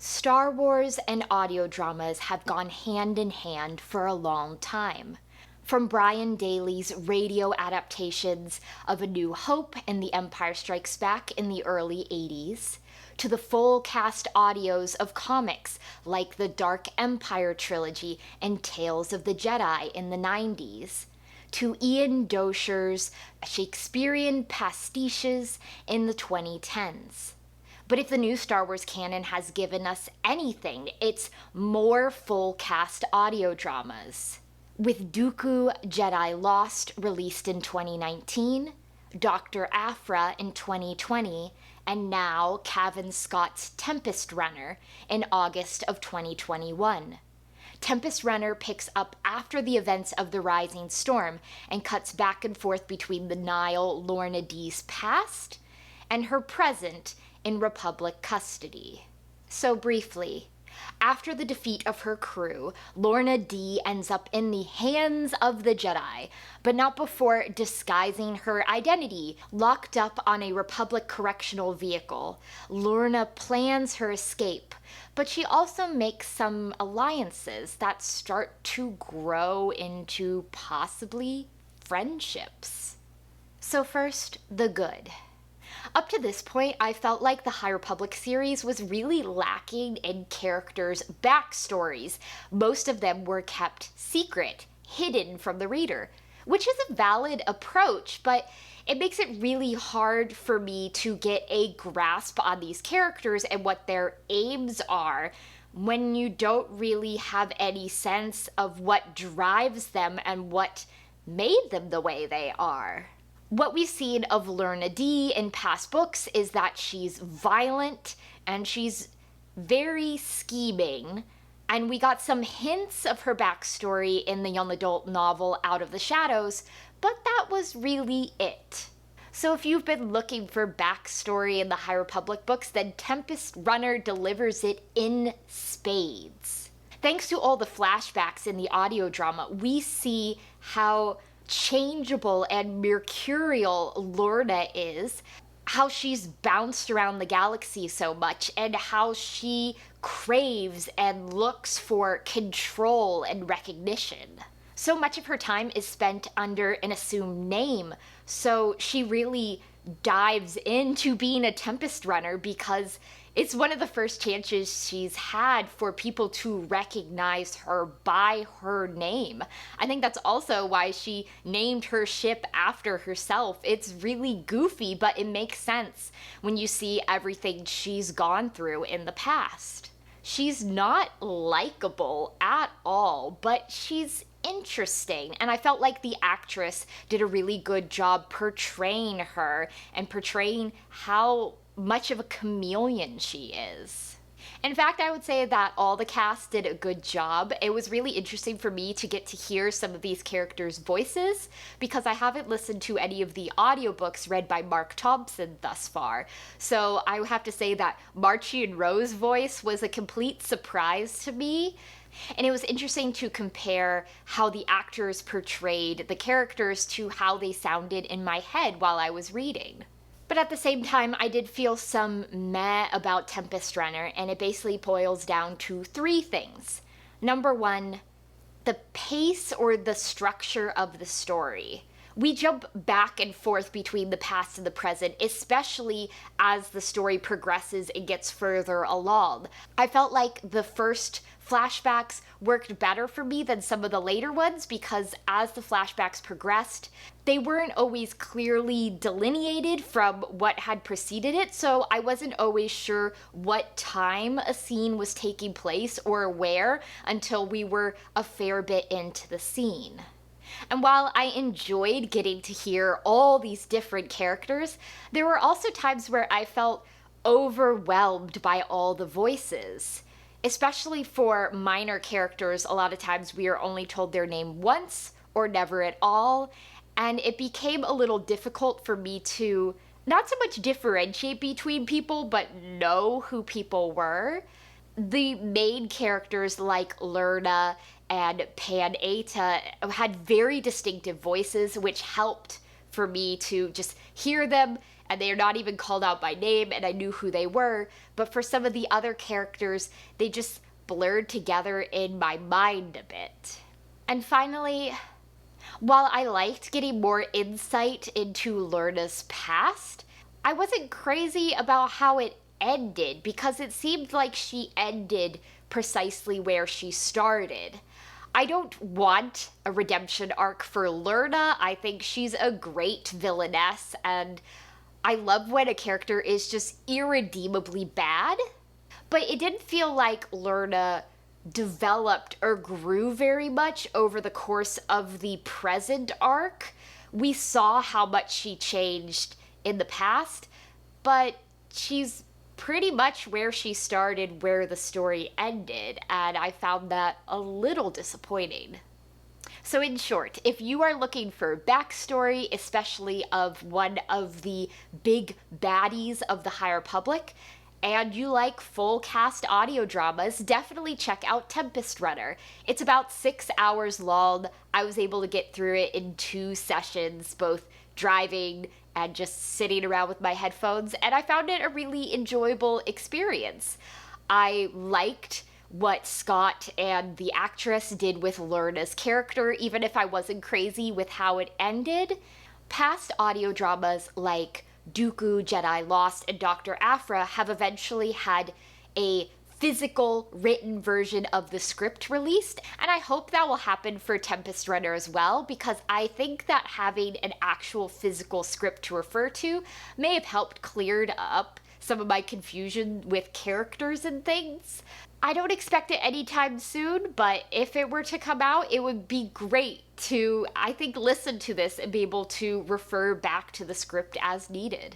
Star Wars and audio dramas have gone hand in hand for a long time. From Brian Daley's radio adaptations of A New Hope and The Empire Strikes Back in the early 80s, to the full cast audios of comics like the Dark Empire trilogy and Tales of the Jedi in the 90s, to Ian Dosher's Shakespearean pastiches in the 2010s. But if the new Star Wars canon has given us anything, it's more full cast audio dramas. With Dooku Jedi Lost released in 2019, Dr. Aphra in 2020, and now Cavan Scott's Tempest Runner in August of 2021. Tempest Runner picks up after the events of the Rising Storm and cuts back and forth between the Nile Lourna D's past and her present in Republic custody. So briefly, after the defeat of her crew, Lourna D ends up in the hands of the Jedi, but not before disguising her identity. Locked up on a Republic correctional vehicle, Lourna plans her escape, but she also makes some alliances that start to grow into possibly friendships. So first, the good. Up to this point, I felt like the High Republic series was really lacking in characters' backstories. Most of them were kept secret, hidden from the reader, which is a valid approach, but it makes it really hard for me to get a grasp on these characters and what their aims are when you don't really have any sense of what drives them and what made them the way they are. What we've seen of Lourna D in past books is that she's violent and she's very scheming, and we got some hints of her backstory in the young adult novel Out of the Shadows, but that was really it. So if you've been looking for backstory in the High Republic books, then Tempest Runner delivers it in spades. Thanks to all the flashbacks in the audio drama, we see how changeable and mercurial Lourna is, how she's bounced around the galaxy so much, and how she craves and looks for control and recognition. So much of her time is spent under an assumed name, so she really dives into being a Tempest Runner because it's one of the first chances she's had for people to recognize her by her name. I think that's also why she named her ship after herself. It's really goofy, but it makes sense when you see everything she's gone through in the past. She's not likable at all, but she's interesting, and I felt like the actress did a really good job portraying her and portraying how much of a chameleon she is. In fact, I would say that all the cast did a good job. It was really interesting for me to get to hear some of these characters' voices because I haven't listened to any of the audiobooks read by Mark Thompson thus far. So I have to say that Marchie and Rose's voice was a complete surprise to me. And it was interesting to compare how the actors portrayed the characters to how they sounded in my head while I was reading. But at the same time, I did feel some meh about Tempest Runner, and it basically boils down to three things. Number one, the pace or the structure of the story. We jump back and forth between the past and the present, especially as the story progresses and gets further along. I felt like the first flashbacks worked better for me than some of the later ones because as the flashbacks progressed, they weren't always clearly delineated from what had preceded it, so I wasn't always sure what time a scene was taking place or where until we were a fair bit into the scene. And while I enjoyed getting to hear all these different characters, there were also times where I felt overwhelmed by all the voices. Especially for minor characters, a lot of times we are only told their name once or never at all, and it became a little difficult for me to not so much differentiate between people, but know who people were. The main characters like Lourna and Pan Eta had very distinctive voices, which helped for me to just hear them and they are not even called out by name, and I knew who they were, but for some of the other characters, they just blurred together in my mind a bit. And finally, while I liked getting more insight into Lourna's past, I wasn't crazy about how it ended, because it seemed like she ended precisely where she started. I don't want a redemption arc for Lourna. I think she's a great villainess, and I love when a character is just irredeemably bad. But it didn't feel like Lourna developed or grew very much over the course of the present arc. We saw how much she changed in the past, but she's pretty much where she started, where the story ended, and I found that a little disappointing. So in short, if you are looking for backstory, especially of one of the big baddies of the High Republic, and you like full cast audio dramas, definitely check out Tempest Runner. It's about 6 hours long. I was able to get through it in 2 sessions, both driving and just sitting around with my headphones, and I found it a really enjoyable experience. I liked what Scott and the actress did with Lourna's character, even if I wasn't crazy with how it ended. Past audio dramas like Dooku, Jedi Lost, and Dr. Aphra have eventually had a physical written version of the script released, and I hope that will happen for Tempest Runner as well, because I think that having an actual physical script to refer to may have helped cleared up some of my confusion with characters and things. I don't expect it anytime soon, but if it were to come out, it would be great to, I think, listen to this and be able to refer back to the script as needed.